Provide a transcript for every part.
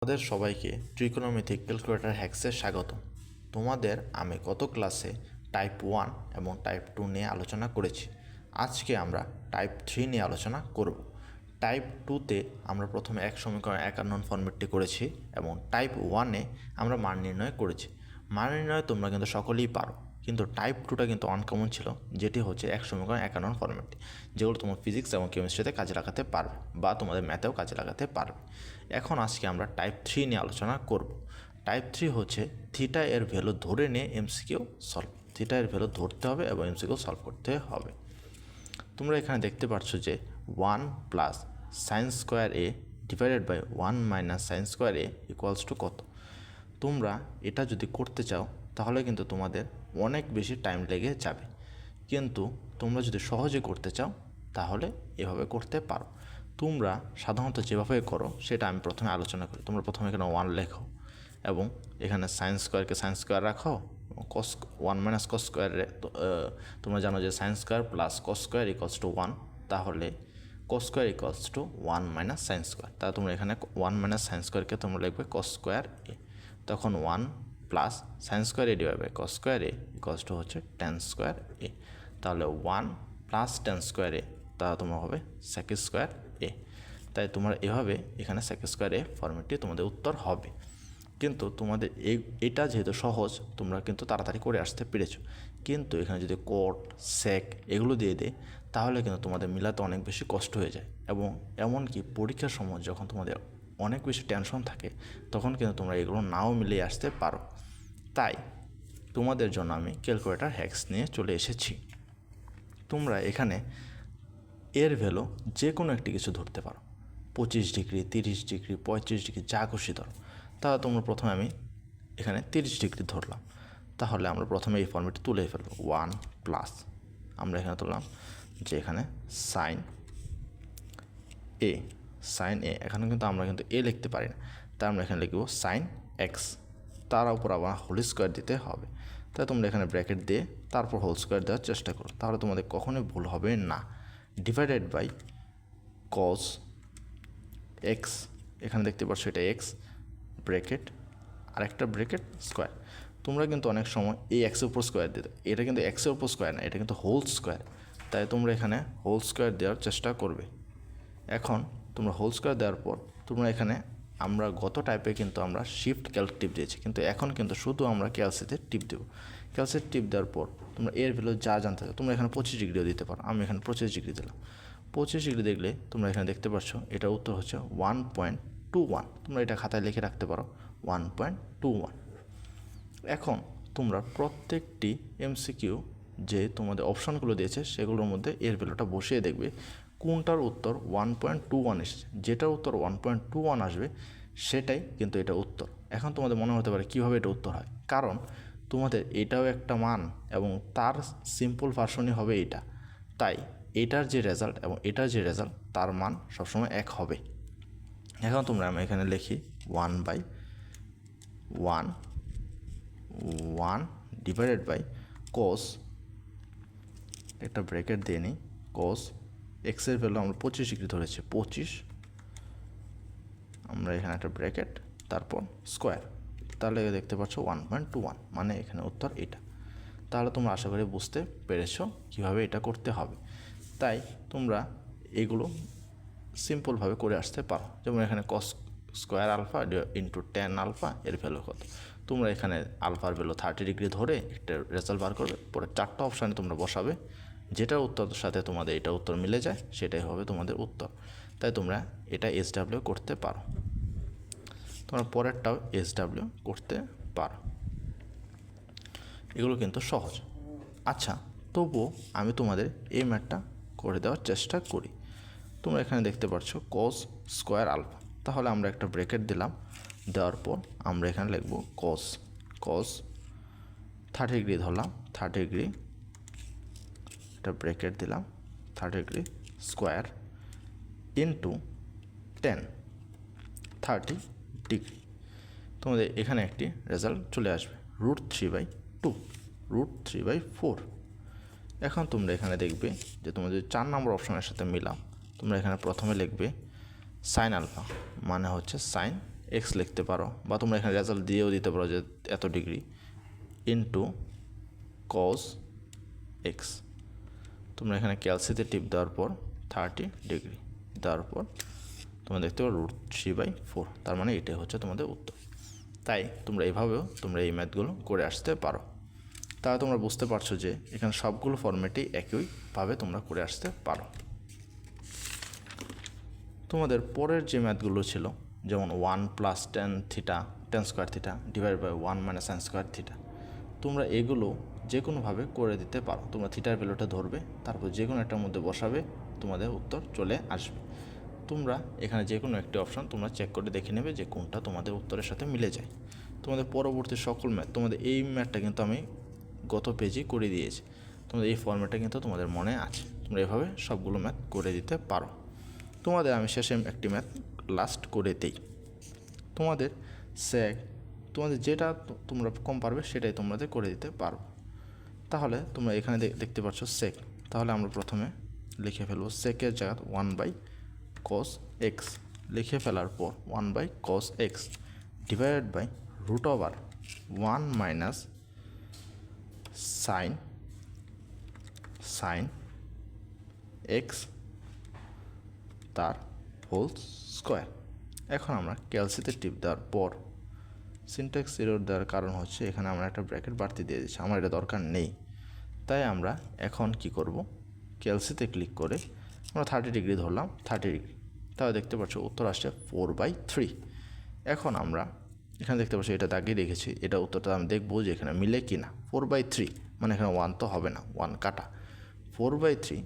তোমাদের সবাইকে trigonometric calculator হ্যাক্সে স্বাগত। তোমাদের আমি গত ক্লাসে টাইপ 1 এবং টাইপ 2 নিয়ে আলোচনা করেছি। আজকে আমরা টাইপ 3 নিয়ে আলোচনা করব। টাইপ 2তে আমরা প্রথমে এক সমীকরণ 51 ফরম্যাটটি করেছি এবং টাইপ 1-এ আমরা মান নির্ণয় করেছি। মান নির্ণয় তোমরা কিন্তু সকলেই পারো, কিন্তু টাইপ 2টা কিন্তু আনকমন ছিল, যেটি হচ্ছে এক সমীকরণ 51 ফরম্যাটটি, যেগুলো তোমার ফিজিক্স এবং কেমিস্ট্রিতে কাজে লাগাতে পারবে বা তোমাদের ম্যাথেও কাজে লাগাতে পারবে। এখন আজকে আমরা টাইপ 3 নিয়ে আলোচনা করব। টাইপ 3 হচ্ছে থিটা এর ভ্যালু ধরে নিয়ে এমসিকিউ সলভ। থিটা এর ভ্যালু ধরতে হবে এবং এমসিকিউ সলভ করতে হবে। তোমরা এখানে দেখতে পাচ্ছ যে 1 plus sine square A divided by 1 minus sine square A equals to কত। তোমরা এটা যদি করতে চাও তাহলে কিন্তু তোমাদের অনেক বেশি টাইম লেগে যাবে, কিন্তু তোমরা যদি সহজে করতে চাও তাহলে এভাবে করতে পারো। তোমরা সাধারণত যেভাবে করো সেটা আমি প্রথমে আলোচনা করি। তোমরা প্রথমে এখানে 1 লেখো এবং এখানে সাইন স্কোয়ারকে সাইন স্কোয়ার রাখো, কস 1 মাইনাস কস স্কোয়ারে তোমরা জানো যে sine square plus cos square equals to 1, তাহলে cos square equals to 1 minus sine square. তাহলে তোমরা এখানে 1 মাইনাস সাইন স্কোয়ারকে তোমরা লিখবে কস স্কোয়ার এ, তখন 1 plus sine square A divide by cos square A equals to হচ্ছে টেন স্কোয়ার এ। তাহলে 1 প্লাস টেন স্কোয়ার এ, তাহলে তোমার হবে সেক স্কোয়ার এ। তাই তোমরা এভাবে এখানে সেক স্কোয়ার এ ফর্মেটটি তোমাদের উত্তর হবে। কিন্তু তোমাদের এটা যেহেতু সহজ, তোমরা কিন্তু তাড়াতাড়ি করে আসতে পেরেছো, কিন্তু এখানে যদি কোট সেক এগুলো দিয়ে দেয় তাহলে কিন্তু তোমাদের মিলাতে অনেক বেশি কষ্ট হয়ে যায়, এবং এমনকি পরীক্ষার সময় যখন তোমাদের অনেক বেশি টেনশন থাকে তখন কিন্তু তোমরা এগুলো নাও মিলিয়ে আসতে পারো। তাই তোমাদের জন্য আমি ক্যালকুলেটর হ্যাক্স নিয়ে চলে এসেছি। তোমরা এখানে এর ভ্যালু যে কোনো একটি কিছু ধরতে পারো, 25 ডিগ্রি 30 ডিগ্রি 35 ডিগ্রি যা খুশি ধরো। তাহলে তোমরা প্রথমে আমি এখানে 30 ডিগ্রি ধরলাম, তাহলে আমরা প্রথমে এই ফর্মেটটি তুলে ফেলবো। 1 প্লাস আমরা এখানে তুললাম যে এখানে সাইন এ, সাইন এ এখানে কিন্তু আমরা কিন্তু এ লিখতে পারি না, তাই আমরা এখানে লিখব সাইন এক্স, তার উপর আবার হোল স্কোয়ার দিতে হবে। তাই তোমরা এখানে ব্র্যাকেট দিয়ে তারপর হোল স্কোয়ার দেওয়ার চেষ্টা করো, তাহলে তোমাদের কখনোই ভুল হবে না। ডিভাইডেড বাই কস এক্স, এখানে দেখতে পাচ্ছ এটা এক্স ব্র্যাকেট আরেকটা ব্র্যাকেট স্কোয়ার। তোমরা কিন্তু অনেক সময় এই এক্সের উপর স্কোয়ার দিতে, এটা কিন্তু এক্সের উপর স্কোয়ার না, এটা কিন্তু হোল স্কোয়ার, তাই তোমরা এখানে হোল স্কোয়ার দেওয়ার চেষ্টা করবে। এখন তোমরা হোল স্কোয়ার দেওয়ার পর তোমরা এখানে আমরা গত টাইপে কিন্তু আমরা শিফট ক্যালক টিপ দিয়েছি, কিন্তু এখন কিন্তু শুধু আমরা ক্যালসিতে টিপ দেবো। ক্যালসিতে টিপ দেওয়ার পর তোমরা এর ভ্যালু যা জানতে চাও তোমরা এখানে 25 ডিগ্রিও দিতে পারো। আমি এখানে 25 ডিগ্রি দিলাম। 25 ডিগ্রি দেখলে তোমরা এখানে দেখতে পাচ্ছ এটার উত্তর হচ্ছে 1.21। তোমরা এটা খাতায় লিখে রাখতে পারো 1.21। এখন তোমরা প্রত্যেকটি এমসিকিউ যে তোমাদের অপশানগুলো দিয়েছে সেগুলোর মধ্যে এর ভ্যালুটা বসিয়ে দেখবে কোনটার উত্তর 1.21 এসেছে। যেটার উত্তর 1.21 আসবে সেটাই কিন্তু এটা উত্তর। এখন তোমাদের মনে হতে পারে কীভাবে এটা উত্তর হয়, কারণ তোমাদের এটাও একটা মান এবং তার সিম্পল ভার্সনই হবে এটা, তাই এটার যে রেজাল্ট এবং এটার যে রেজাল্ট তার মান সবসময় এক হবে। এখন তোমরা আমি এখানে লিখি 1/1 ডিভাইডেড বাই কোস, একটা ব্র্যাকেট দিয়ে নিই, কোস এক্সের ভ্যালু আমরা 25 ডিগ্রি ধরেছি, 25 আমরা এখানে একটা ব্র্যাকেট তারপর স্কোয়ার, তাহলে দেখতে পাচ্ছ 1.21, মানে এখানে উত্তর এটা। তাহলে তোমরা আশা করি বুঝতে পেরেছো কীভাবে এটা করতে হবে। তাই তোমরা এগুলো সিম্পলভাবে করে আসতে পারো। যেমন এখানে cos square alpha into 10 alpha এর ভ্যালু কত। তোমরা এখানে আলফার ভ্যালু 30 ডিগ্রি ধরে একটা রেজাল্ট বার করবে, পরে 4টা অপশানে তোমরা বসাবে, যেটা উত্তরের সাথে তোমাদের এটা উত্তর মিলে যায় সেটাই হবে তোমাদের উত্তর। তাই তোমরা এটা SW করতে পারো, তোমরা পরেরটাও SW করতে পারো। এগুলো কিন্তু সহজ। আচ্ছা, তবুও আমি তোমাদের এই ম্যাথটা করে দেওয়ার চেষ্টা করি। তোমরা এখানে দেখতে পাচ্ছ কস স্কোয়ার আলফা, তাহলে আমরা একটা ব্র্যাকেট দিলাম, দেওয়ার পর আমরা এখানে লিখব কস 30 ডিগ্রি ধরলাম, 30 ডিগ্রি একটা ব্র্যাকেট দিলাম, 30 ডিগ্রি স্কোয়ার ইন্টু 10 30 ডিগ্রি। তোমাদের এখানে একটি রেজাল্ট চলে আসবে √3/2, √3/4। এখন তোমরা এখানে দেখবে যে তোমরা যদি 4 নম্বর অপশনের সাথে মিলাও, তোমরা এখানে প্রথমে লিখবে সাইন আলফা, মানে হচ্ছে সাইন এক্স লিখতে পারো, বা তোমরা এখানে রেজাল্ট দিয়েও দিতে পারো যে এত ডিগ্রি ইন্টু কজ এক্স। তোমরা এখানে ক্যালসিতে টিপ দেওয়ার পর 30 ডিগ্রি দেওয়ার পর তোমরা দেখতে পারো √3/4, তার মানে এটাই হচ্ছে তোমাদের উত্তর। তাই তোমরা এইভাবেও তোমরা এই ম্যাথগুলো করে আসতে পারো। তাহলে তোমরা বুঝতে পারছো যে এখানে সবগুলো ফর্মেটেই একইভাবে তোমরা করে আসতে পারো। তোমাদের পরের যে ম্যাথগুলো ছিল, যেমন 1 + tan square theta divide by 1 - sin square theta, তোমরা এগুলো যে কোনোভাবে করে দিতে পারো। তোমরা থিটার ভ্যালুটা ধরবে, তারপর যে কোনো একটার মধ্যে বসাবে, তোমাদের উত্তর চলে আসবে। তোমরা এখানে যে কোনো একটি অপশান তোমরা চেক করে দেখে নেবে যে কোনটা তোমাদের উত্তরের সাথে মিলে যায়। তোমাদের পরবর্তী সকল ম্যাথ, তোমাদের এই ম্যাথটা কিন্তু আমি গত পেজে করে দিয়েছি, তোমাদের এই ফর্ম্যাটটা কিন্তু তোমাদের মনে আছে। তোমরা এভাবে সবগুলো ম্যাথ করে দিতে পারো। তোমাদের আমি শেষে একটি ম্যাথ লাস্ট করে দিই। তোমাদের সেক, তোমাদের যেটা তোমরা কম পারবে সেটাই তোমাদের করে দিতে পারো। তাহলে তোমরা এখানে দেখতে পাচ্ছ সেক, তাহলে আমরা প্রথমে লিখে ফেলবো সেকের জায়গায় 1/cos x, লিখে ফেলার পর 1/cos x divided by √1 - sin x তার হোল স্কোয়ার। এখন আমরা ক্যালসিতে টিপ দেওয়ার পর সিনট্যাক্স এরর দেওয়ার কারণ হচ্ছে এখানে আমরা একটা ব্র্যাকেট বাড়তি দিয়ে দিচ্ছি, আমার এটা দরকার নেই। তাই আমরা এখন কি করব, ক্যালসিতে ক্লিক করে আমরা 30 ডিগ্রি ধরলাম, 30 ডিগ্রি। তাহলে দেখতে পাচ্ছ উত্তর আসছে 4/3। এখন আমরা এখানে দেখতে পাচ্ছি এটা দাগিয়ে রেখেছি, এটা উত্তরটা আমি দেখবো যে এখানে মিলে কি না। 4/3 মানে এখানে 1 তো হবে না, 1 কাটা, 4/3।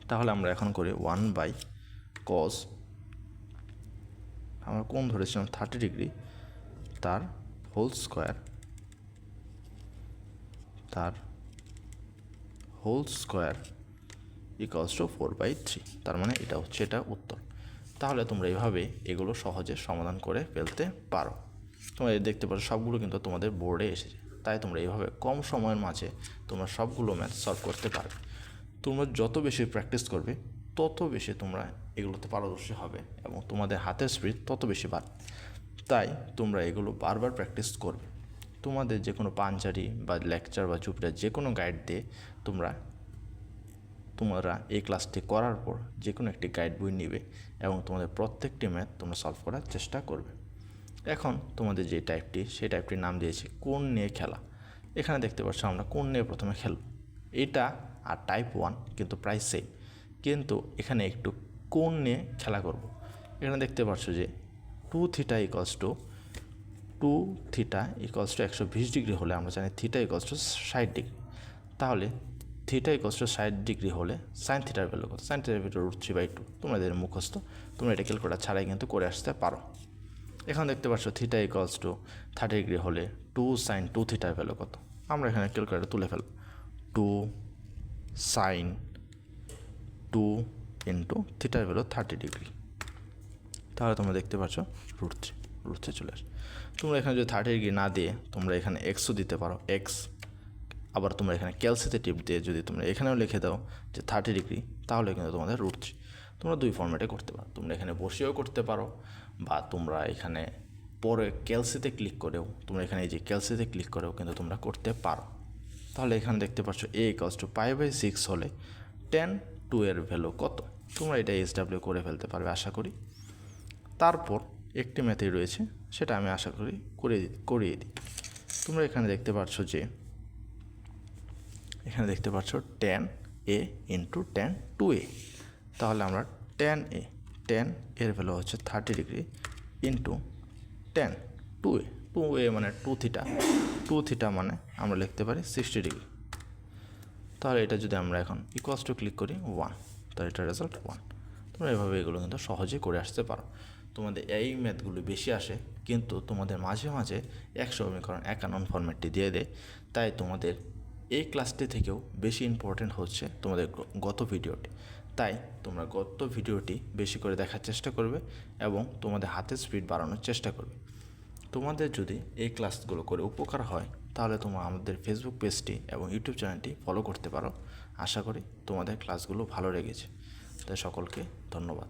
তাহলে আমরা এখন করি 1/cos, আমরা কোণ ধরেছিলাম 30 ডিগ্রি, তার হোল স্কোয়ার ইকুয়ালস টু 4/3। তার মানে এটা হচ্ছে এটা উত্তর। তাহলে তোমরা এইভাবে এগুলো সহজে সমাধান করে ফেলতে পারো। তোমরা দেখতে পারো সবগুলো কিন্তু তোমাদের বোর্ডে এসেছে। তাই তোমরা এইভাবে কম সময়ের মাঝে তোমরা সবগুলো ম্যাথ সলভ করতে পারবে। তোমরা যত বেশি প্র্যাকটিস করবে তত বেশি তোমরা এগুলোতে পারদর্শী হবে এবং তোমাদের হাতের স্পিড তত বেশি বাড়বে। তাই তোমরা এগুলো বারবার প্র্যাকটিস করবে। তোমাদের যে কোনো পাঞ্জারি বা লেকচার বা জুপিটার যে কোনো গাইড দিয়ে তোমরা এই ক্লাসটি করার পর যে কোনো একটি গাইড বই নিবে এবং তোমাদের প্রত্যেকটি ম্যাথ তোমরা সলভ করার চেষ্টা করবে। এখন তোমাদের যে টাইপটি, সেই টাইপটির নাম দিয়েছি কোণ নিয়ে খেলা। এখানে দেখতে পাচ্ছ আমরা কোণ নিয়ে প্রথমে খেলব। এটা আর টাইপ 1 কিন্তু প্রায় সেম, কিন্তু এখানে একটু কোণ নিয়ে খেলা করব। এখানে দেখতে পাচ্ছ যে 2θ = 120 ডিগ্রি হলে আমরা জানি θ = 60 ডিগ্রি। তাহলে θ = 60 ডিগ্রি হলে সাইন থিটার ভ্যালু কত? সাইন থিটার ভ্যালু √3/2। তোমাদের মুখস্থ, তোমরা এটা ক্যালকুলেটর ছাড়াই কিন্তু করে আসতে পারো। এখন দেখতে পাচ্ছ θ = 30 ডিগ্রি হলে 2 sin 2θ ভ্যালু কত? আমরা এখানে ক্যালকুলেটর তুলে ফেলব। 2 sin 2 ইন্টু থিটার ভ্যালু 30 ডিগ্রি। তাহলে তোমরা দেখতে পাচ্ছ √3 চলে আসে। তোমরা এখানে যদি 30 ডিগ্রি না দিয়ে তোমরা এখানে এক্সও দিতে পারো, এক্স। আবার তোমরা এখানে ক্যালসিতে টিপ দিয়ে যদি তোমরা এখানেও লিখে দাও যে 30 ডিগ্রি, তাহলে কিন্তু তোমাদের √3। তোমরা দুই ফর্ম্যাটে করতে পারো। তোমরা এখানে বসেও করতে পারো, বা তোমরা এখানে পরে ক্যালসিতে ক্লিক করেও, তোমরা এখানে এই যে ক্যালসিতে ক্লিক করেও কিন্তু তোমরা করতে পারো। তাহলে এখানে দেখতে পাচ্ছ a = π/6 হলে tan 2 এর ভ্যালু কত? তোমরা এটা SW করে ফেলতে পারবে আশা করি। তারপর একটি ম্যাথই রয়েছে, সেটা আমি আশা করি করিয়ে দিই। তোমরা এখানে দেখতে পাচ্ছ যে tan a into tan 2a। তাহলে আমরা tan এর ভ্যালু হচ্ছে 30 ডিগ্রি ইন্টু tan 2a মানে 2θ মানে আমরা লিখতে পারি 60 ডিগ্রি। তাহলে এটা যদি আমরা এখন ইকুয়ালস টু ক্লিক করি 1, তাহলে এটা রেজাল্ট 1। তোমরা এভাবে এগুলো কিন্তু সহজেই করে আসতে পারো। তোমাদের এই ম্যাথগুলো বেশি আসে, কিন্তু তোমাদের মাঝে মাঝে এক সমীকরণ একানন ফর্ম্যাটটি দিয়ে দেয়। তাই তোমাদের এই ক্লাসটি থেকেও বেশি ইম্পর্টেন্ট হচ্ছে তোমাদের গত ভিডিওটি। তাই তোমরা গত ভিডিওটি বেশি করে দেখার চেষ্টা করবে এবং তোমাদের হাতের স্পিড বাড়ানোর চেষ্টা করবে। তোমাদের যদি এই ক্লাসগুলো করে উপকার হয়, তাহলে তোমরা আমাদের ফেসবুক পেজটি এবং ইউটিউব চ্যানেলটি ফলো করতে পারো। আশা করি তোমাদের ক্লাসগুলো ভালো লেগেছে। তাই সকলকে ধন্যবাদ।